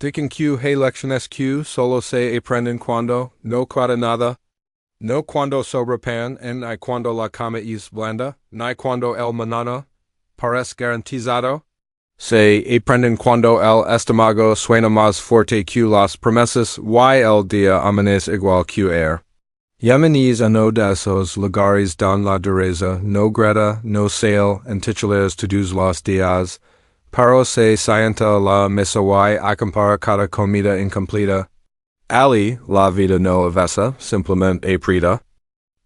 Dicen que lecciones que solo se aprenden cuando no queda nada, no cuando sobra pan, ni cuando la cama es blanda, ni cuando el mañana parece garantizado. Se aprenden cuando el estómago suena más fuerte que las promesas y el día amanece igual que ayer. Bienvenidos a uno de esos lugares donde la dureza no grita, no sale en titulares todos los días, pero se sienta la mesa y acompaña cada comida incompleta. Ali, la vida no avesa, simplemente aprida.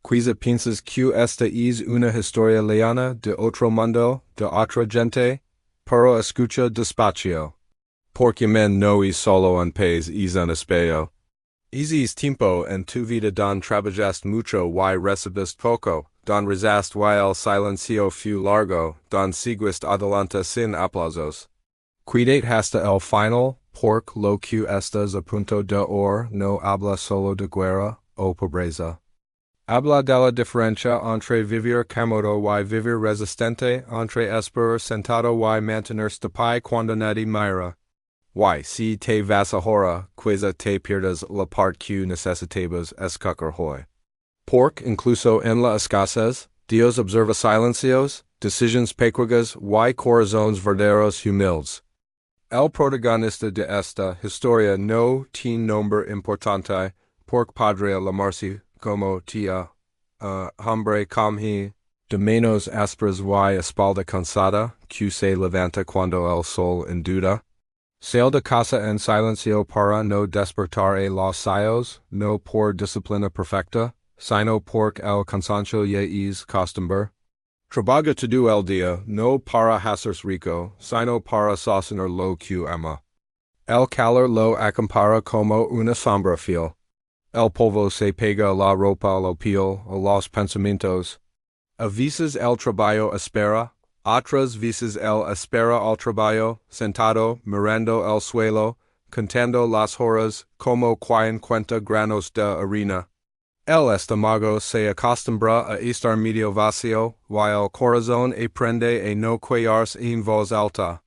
Quizá piensas que esta es una historia lejana de otro mundo, de otra gente, pero escucha despacio. Porque men no es solo un pez es un espejo. Es tiempo en tu vida don trabajaste mucho y recibiste poco, don rezaste y el silencio fue largo, don seguiste adelante sin aplausos. Cuídate hasta el final, porque lo que estás a punto de oír no habla solo de guerra o pobreza. Habla de la diferencia entre vivir cómodo y vivir resistente, entre esperar sentado y mantenerse de pie cuando nadie mira. Y si te vas ahora, quizá te pierdas la parte que necesitabas escoger hoy. Porque incluso en la escasez, Dios observa silencios, decisiones pequeñas y corazones verdaderos humildes. El protagonista de esta historia no tiene nombre importante, porque podría llamarse como tía, hombre como he, de manos ásperas y espalda cansada, que se levanta cuando el sol en duda. Sale de casa en silencio para no despertar a los sayos, no por disciplina perfecta, sino porque el cansancio ya es costumbre. Trabaja todo el día, no para hacerse rico, sino para sostener lo que ama. El calor lo acompara como una sombra fiel. El polvo se pega a la ropa, al piel, a los pensamientos. A veces el trabajo espera, otras veces él espera al trabajo, sentado, mirando el suelo, contando las horas, como quien cuenta granos de harina. El estómago se acostumbra a estar medio vacío, y el corazón aprende a no quejarse en voz alta.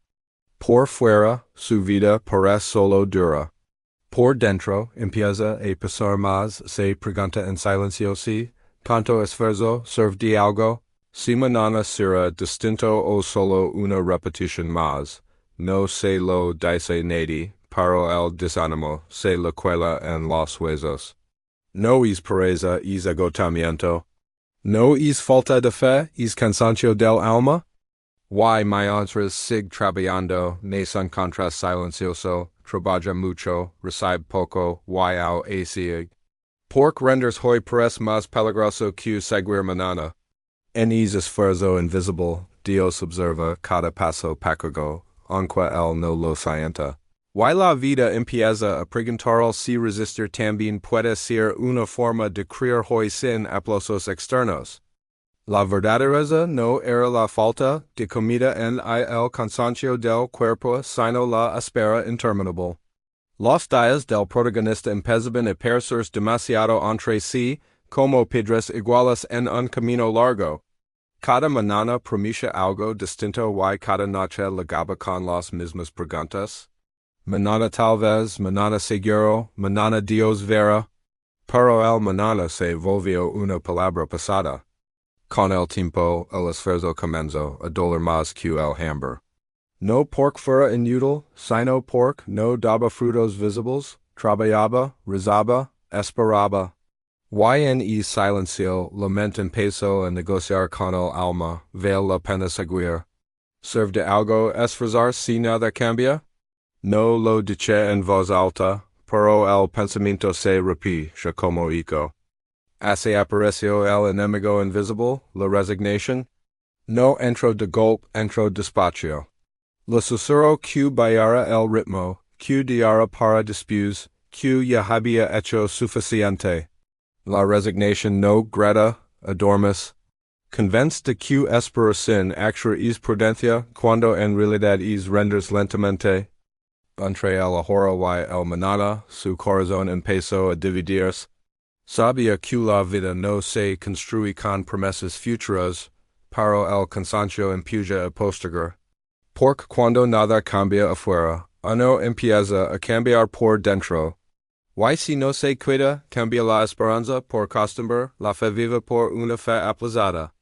Por fuera, su vida parece solo dura. Por dentro, empieza a pasar más, se pregunta en silencio si, tanto esfuerzo, serve de algo. Si mañana será distinto o solo una repetición más, no se lo dice nadie, pero el desánimo se le cuela en los huesos. No es pereza, es agotamiento. No es falta de fe, es cansancio del alma. Y mientras sigue trabajando, no se encuentra silencioso, trabaja mucho, recibe poco, y au sigue. Porque renders hoy parece más peligroso que seguir mañana. En ese esfuerzo invisible, Dios observa cada paso pequeño, aunque él no lo sienta. Y la vida empieza a preguntar si resistir también puede ser una forma de creer hoy sin aplausos externos. La verdadera no era la falta de comida en el cansancio del cuerpo, sino la espera interminable. Los días del protagonista empezaban a parecerse demasiado entre sí, como piedras iguales en un camino largo. Cada mañana prometía algo distinto y cada noche ligaba con las mismas preguntas. Mañana tal vez, mañana seguro, mañana Dios verá. Pero el mañana se volvió una palabra pasada. Con el tiempo, el esfuerzo comenzó a doler más que el hambre. No porque fuera inútil, sino porque no daba frutos visibles, trabajaba, rezaba, esperaba. Y en el silencio, la mente empezó a negociar con el alma, vale la pena seguir. ¿Serve de algo esforzar si nada cambia? No lo dice en voz alta, pero el pensamiento se repite como eco. Así apareció el enemigo invisible, la resignación. No entró de golpe, entró despacio. Le susurró que bajara el ritmo, que diara para después, que ya había hecho suficiente. La resignación no grita, adormes. Convinced de que esperar sin actuar es prudencia, cuando en realidad es rendirse lentamente. Entre el ahora y el mañana, su corazón empezó a dividirse. Sabía que la vida no se construye con promesas futuras, pero el cansancio empuja a postergar. Porque cuando nada cambia afuera, ano empieza a cambiar por dentro. Y si no se cuida, cambia la esperanza por costumbre, la fe viva por una fe aplazada.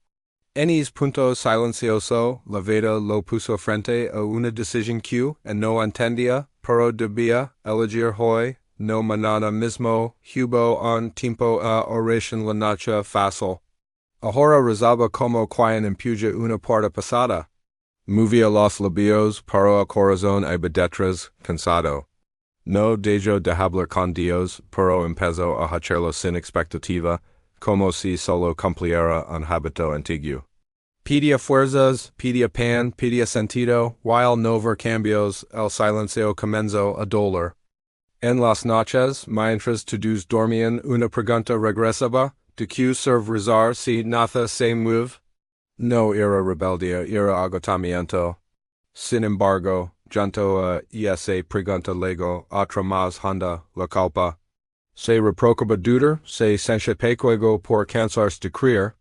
Enis punto silencioso, la vida lo puso frente a una decisión que, en no entendía, pero debía elegir hoy, no mañana mismo, hubo un tiempo a oración la noche fácil. Ahora rezaba como quien empuja una puerta pasada. Movia los labios, para el corazón y detrás, cansado. No dejo de hablar con Dios, pero empezo a hacerlo sin expectativa, como si solo cumpliera un hábito antiguo. Pedia fuerzas, pedia pan, pedia sentido, while no ver cambios, el silencio comenzo a doler. En las noches, mientras todos dormían, una pregunta regresaba, ¿de qué serve rezar si nada se mueve? No era rebeldia, era agotamiento. Sin embargo, junto a esa pregunta lego, otra más honda, la culpa. Se reprochaba dudar, se sensipequego por cansarse de creer.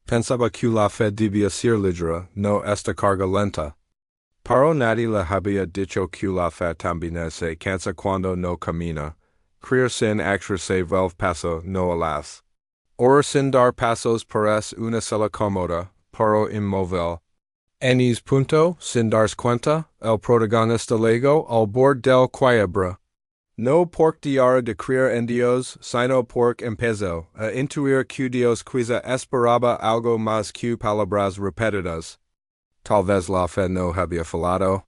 Pensaba que la fe debía ser ligera, no esta carga lenta. Pero nadie le había dicho que la fe también se cansa cuando no camina. Creer sin actuar se vuelve paso, no alas. Ora sin dar pasos parece una sola cómoda, pero inmóvil. Enis punto, sin darse cuenta, el protagonista llegó al borde del quiebra. No por diara de creer en Dios, sino por empezó a intuir que Dios quizá esperaba algo más que palabras repetidas. Tal vez la fe no había fallado.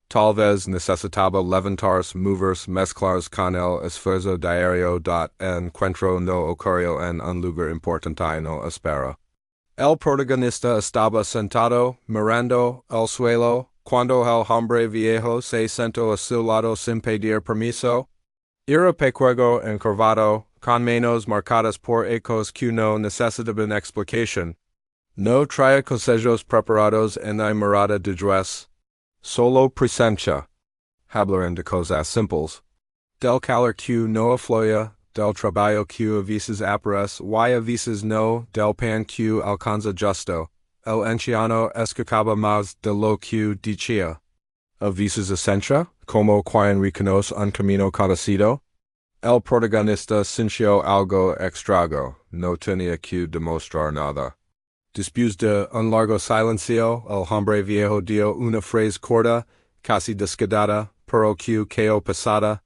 Tal vez necesitaba levantarse, moverse, mezclarse con el esfuerzo diario. Encuentro no ocurrió en un lugar importante no espera. El protagonista estaba sentado, mirando el suelo, cuando el hombre viejo se sentó a su lado sin pedir permiso. Era pequeño encorvado, con manos marcadas por ecos que no necesitaban explicación. No traía consejos preparados en la mirada de dress. Solo presencia. Hablaran de cosas simples. Del calor que no afloya, del trabajo que a veces aparece y a veces no, del pan que alcanza justo. El anciano escapaba más de lo que decía. A veces esencia, como quien reconoce un camino conocido. El protagonista sintió algo extraño, no tenía que demostrar nada. Después de un largo silencio, el hombre viejo dio una frase corta, casi descuidada, pero que quedó pesada.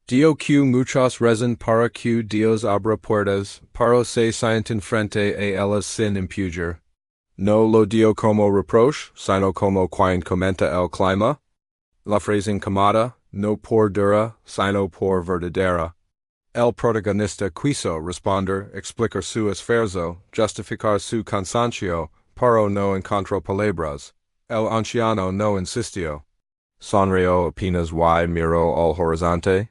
Dio que muchos rezan para que Dios abra puertas, pero se sienten frente a ellas sin empujar. No lo dio como reproche, sino como quien comenta el clima. La frase incomada, no por dura, sino por verdadera. El protagonista quiso responder, explicar su esfuerzo, justificar su cansancio, pero no encontró palabras. El anciano no insistió. Sonrió apenas y miró al horizonte.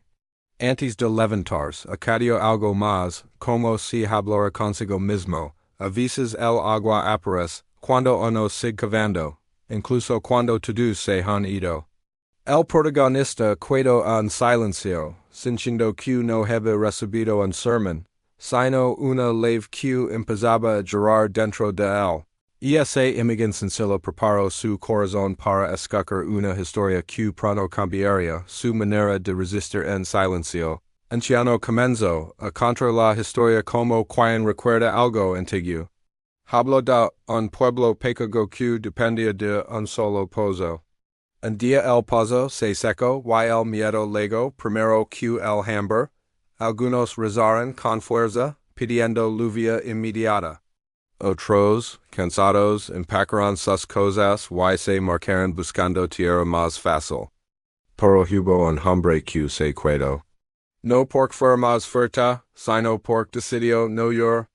Antes de levantarse, acadio algo más, como si hablara consigo mismo. A veces el agua aparece, cuando uno sigue cavando, incluso cuando todos se han ido. El protagonista quedó en silencio, sintiendo que no había recibido un sermón, sino una leve que empezaba a girar dentro de él. Esa imagen sencilla preparó su corazón para escuchar una historia que pronto cambiaría su manera de resistir en silencio. Anciano comenzó a contar la historia como quien recuerda algo antiguo. Habló de un pueblo pequeño que dependía de un solo pozo. Un día el pozo se secó y el miedo llegó primero que el hambre. Algunos rezaron con fuerza, pidiendo lluvia inmediata. Otros, cansados, empacaron sus cosas y se marcharon buscando tierra más fácil. Pero hubo un hombre que se quedó. No porque fuera más fuerte, sino porque decidió no llorar.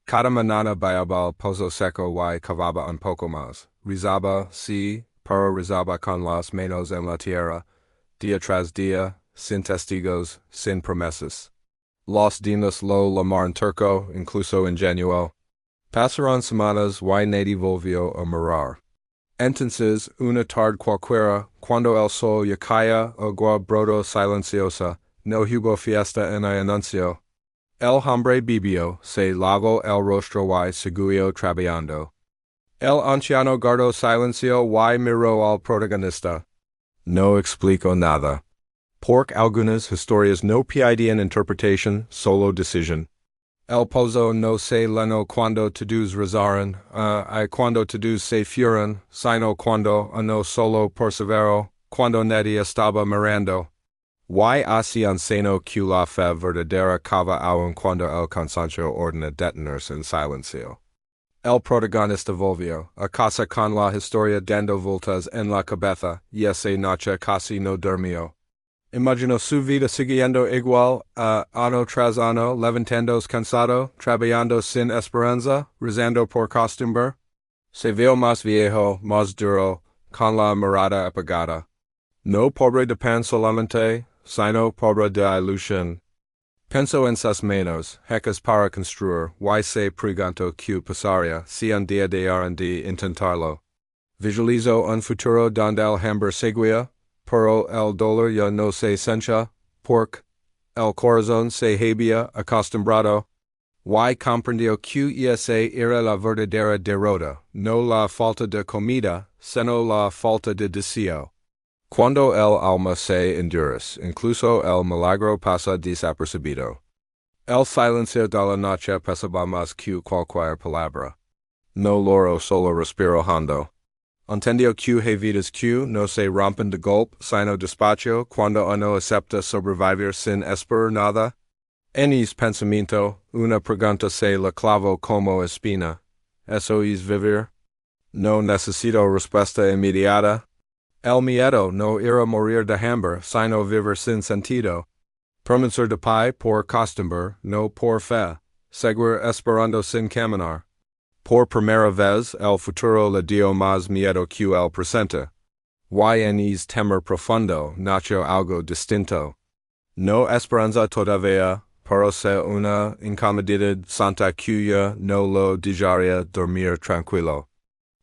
Cada mañana bajaba al pozo seco y cavaba un poco más. Rezaba, sí, pero rezaba con las manos en la tierra, día tras día, sin testigos, sin promesas. Los dinos lo llamaron turco, incluso ingenuo. Pasaron semanas y nadie volvió a mirar. Entonces, una tarde cualquiera, cuando el sol ya caía, agua brotó silenciosa, no hubo fiesta en el anuncio. El hombre bebió, se lavó el rostro y siguió trabajando. El anciano guardó silencio y miró al protagonista. No explico nada. Pork algunas historias no piden interpretation, solo decision. El pozo no se leno cuando todos rezaran, y cuando todos se fueron, sino cuando uno solo persevero, cuando nadie estaba mirando. Y así seno que la fe verdadera cava aun cuando el cansancio ordena detenerse en silencio. El protagonista volvió a casa con la historia dando vueltas en la cabeza, y esa noche casi no durmió. Imaginó su vida siguiendo igual, año tras año, levantándose cansado, trabajando sin esperanza, rezando por costumbre. Se vio más viejo, más duro, con la mirada apagada. No pobre de pan solamente, sino pobre de ilusión. Pensó en sus manos, hecas para construir, y se preguntó que pasaría si un día de intentarlo. Visualizó un futuro donde el hambre seguía, pero el dolor ya no se sencha, porque el corazón se había acostumbrado. Y comprendió que esa era la verdadera derrota, no la falta de comida, sino la falta de deseo. Cuando el alma se endurece, incluso el milagro pasa desapercibido. El silencio de la noche pesaba más que cualquier palabra. No loro solo respiro hondo. Entendió que hay vidas que no se rompen de golpe, sino despacio, cuando uno acepta sobrevivir sin esperar nada. En ese pensamiento, una pregunta se la clavó como espina. ¿Eso es vivir? No necesito respuesta inmediata. El miedo no era morir de hambre, sino vivir sin sentido. Permanecer de pie por costumbre, no por fe. Seguir esperando sin caminar. Por primera vez, el futuro le dio más miedo que el presente. Y en ese temor profundo nació algo distinto. No esperanza todavía, pero se una incomodidad santa que no lo dejaría dormir tranquilo.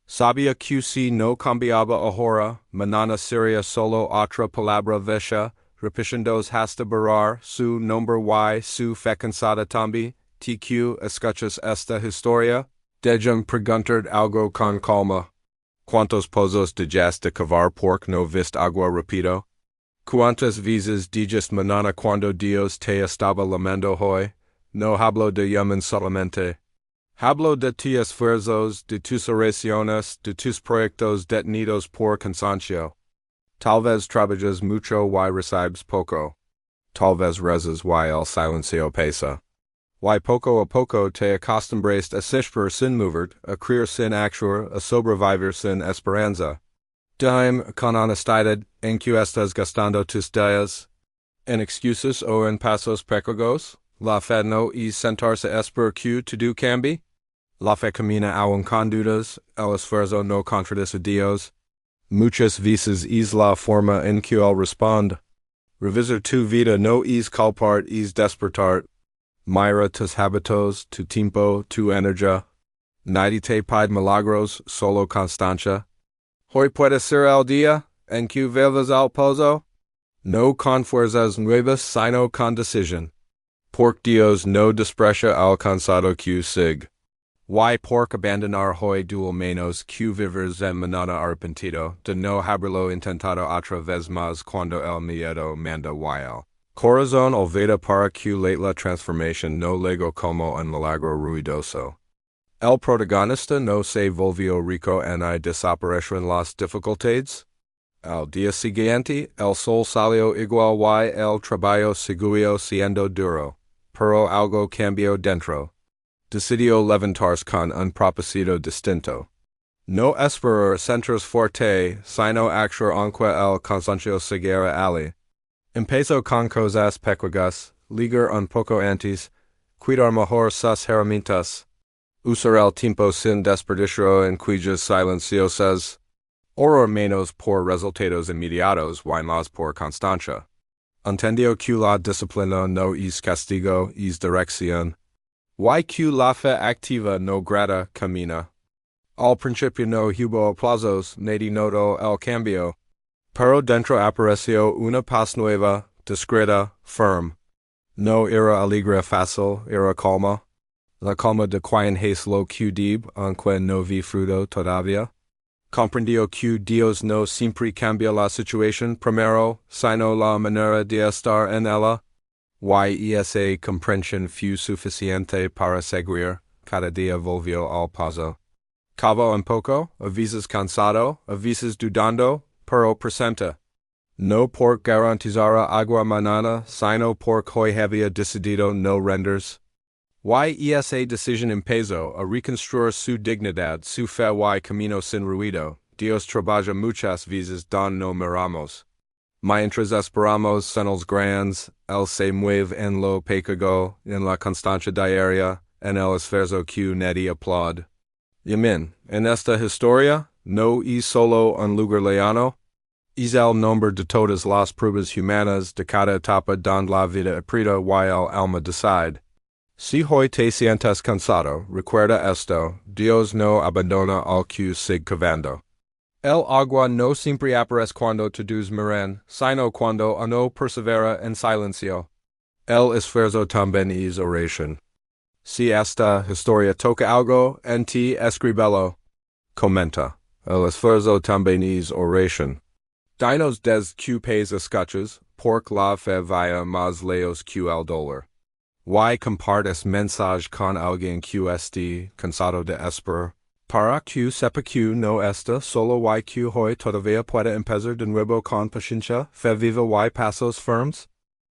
Sabía que si no cambiaba ahora, mañana sería solo otra palabra vieja, repitiéndose hasta borrar su nombre y su fe cansada también. TQ, escuchas esta historia? Dejan preguntar algo con calma. ¿Cuántos pozos dejaste cavar porque no viste agua rápido? ¿Cuántas veces dijiste mañana cuando Dios te estaba llamando hoy? No hablo de llaman solamente. Hablo de tus esfuerzos, de tus oraciones, de tus proyectos detenidos por cansancio. Tal vez trabajas mucho y recibes poco. Tal vez rezas y el silencio pesa. Y poco a poco te acostumbraste a sufrir sin mover, a creer sin actuar, a sobrevivir sin esperanza. Dime con honestidad en que estás gastando tus días. En excusas o en pasos pequeños. La fe no es sentarse a esperar que todo cambie. La fe camina aún con dudas, el esfuerzo no contradice a Dios. Muchas veces es la forma en que él responde. Revisar tu vida no es culpar, es despertar. Mira tus hábitos, tu tiempo, tu energía. Nadie te pide milagros, solo constancia. Hoy puede ser el día en que vuelvas al pozo. No con fuerzas nuevas, sino con decisión. Porque Dios no desprecia al cansado que sigue. Y porque abandonar hoy dual menos que vivir en mañana arrepentido, de no haberlo intentado otra vez más cuando el miedo manda y el corazón olvida para que la transformación no llegó como un milagro ruidoso. El protagonista no se volvió rico en y desaparecieron las dificultades. Al día siguiente, el sol salió igual y el trabajo siguió siendo duro, pero algo cambió dentro. Decidió levantarse con un propósito distinto. No esperar centros fuerte, sino actuar aunque el cansancio siguiera allí. Empezó con cosas pequeñas, ligar un poco antes, cuidar mejor sus herramientas, usar el tiempo sin desperdicio en cuellas silenciosas, orar menos por resultados inmediatos y más por constancia. Entendió que la disciplina no es castigo, es dirección. Y que la fe activa no grata camina. Al principio no hubo aplausos, nadie notó el cambio. Pero dentro apareció una paz nueva, discreta, firme. No era alegría fácil, era calma. La calma de quien es lo que dib, aunque no vi fruto todavía. Comprendió que Dios no siempre cambia la situación primero, sino la manera de estar en ella. Y esa comprensión fue suficiente para seguir, cada día volvió al paso. Cavo un poco, a veces cansado, a veces dudando, pero presente. No por garantizar agua mañana, sino porque hoy había decidido no rendirse. Y esa decisión empezó a reconstruir su dignidad, su fe y camino sin ruido. Dios trabaja muchas veces donde no miramos. Mientras esperamos en los grandes, Él se mueve en lo pequeño, en la constancia diaria, en el esfuerzo que nadie aplaude. Amén. En esta historia, no es solo un lugar lejano, es el nombre de todas las pruebas humanas de cada etapa donde la vida aprieta y el alma decide. Si hoy te sientes cansado, recuerda esto, Dios no abandona al que sigue cavando. El agua no siempre aparece cuando todos miran, sino cuando uno persevera en silencio. El esfuerzo también es oración. Si esta historia toca algo en ti, escríbelo. Comenta. El esfuerzo también es oración. Dinos des que pays escuchas, porque la fe vaya más lejos que el dolor. Y compartes mensaje con alguien que esté cansado de esperar. Para que sepa que no está solo y que hoy todavía puede empezar de nuevo con paciencia, fe viva y pasos firmes.